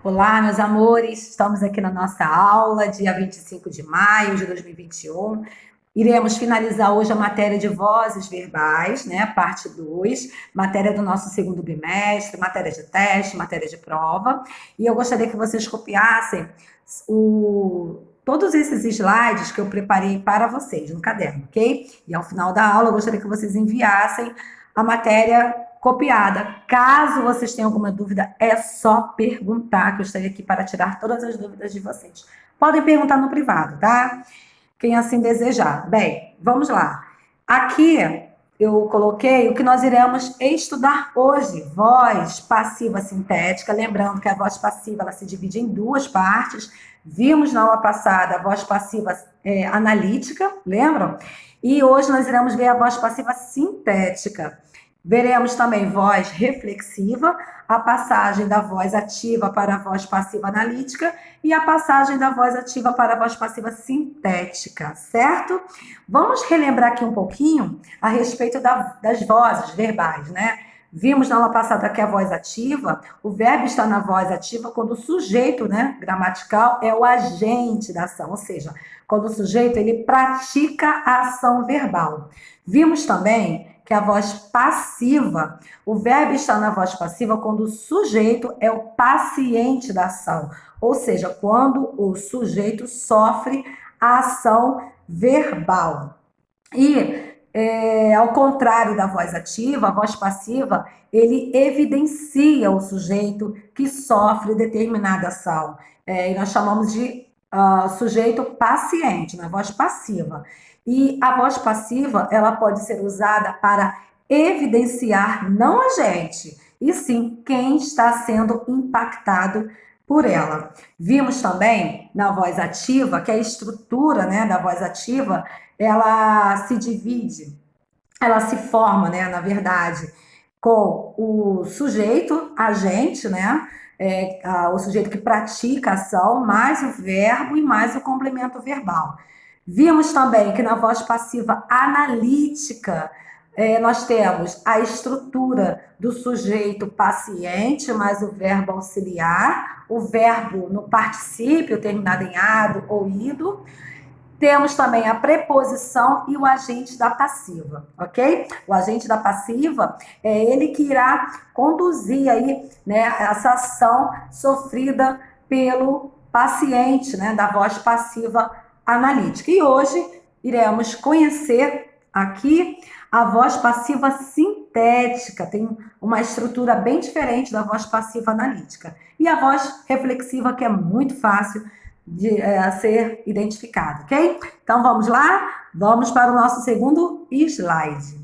Olá, meus amores, estamos aqui na nossa aula, dia 25 de maio de 2021. Iremos finalizar hoje a matéria de vozes verbais, né, parte 2, matéria do nosso segundo bimestre, matéria de teste, matéria de prova. E eu gostaria que vocês copiassem todos esses slides que eu preparei para vocês no caderno, ok? E ao final da aula, eu gostaria que vocês enviassem a matéria copiada. Caso vocês tenham alguma dúvida, é só perguntar, que eu estarei aqui para tirar todas as dúvidas de vocês. Podem perguntar no privado, tá? Quem assim desejar. Bem, vamos lá. Aqui eu coloquei o que nós iremos estudar hoje. Voz passiva sintética. Lembrando que a voz passiva ela se divide em duas partes. Vimos na aula passada a voz passiva analítica, lembram? E hoje nós iremos ver a voz passiva sintética. Veremos também voz reflexiva, a passagem da voz ativa para a voz passiva analítica e a passagem da voz ativa para a voz passiva sintética, certo? Vamos relembrar aqui um pouquinho a respeito das vozes verbais, né? Vimos na aula passada que a voz ativa, o verbo está na voz ativa quando o sujeito, né, gramatical é o agente da ação, ou seja, quando o sujeito ele pratica a ação verbal. Vimos também que a voz passiva, o verbo está na voz passiva quando o sujeito é o paciente da ação, ou seja, quando o sujeito sofre a ação verbal. E ao contrário da voz ativa, a voz passiva, ele evidencia o sujeito que sofre determinada ação. E nós chamamos de sujeito paciente, na voz passiva. E a voz passiva, ela pode ser usada para evidenciar não a gente, e sim quem está sendo impactado por ela. Vimos também na voz ativa que a estrutura, né, da voz ativa, ela se divide, ela se forma, né, na verdade, com o sujeito, agente, né, o sujeito que pratica a ação, mais o verbo e mais o complemento verbal. Vimos também que na voz passiva analítica, nós temos a estrutura do sujeito paciente, mais o verbo auxiliar, o verbo no particípio terminado em ado ou ido. Temos também a preposição e o agente da passiva, ok? O agente da passiva é ele que irá conduzir aí, né, essa ação sofrida pelo paciente, né, da voz passiva analítica. E hoje iremos conhecer aqui a voz passiva sintética, tem uma estrutura bem diferente da voz passiva analítica. E a voz reflexiva, que é muito fácil de ser identificada, ok? Então vamos lá? Vamos para o nosso segundo slide.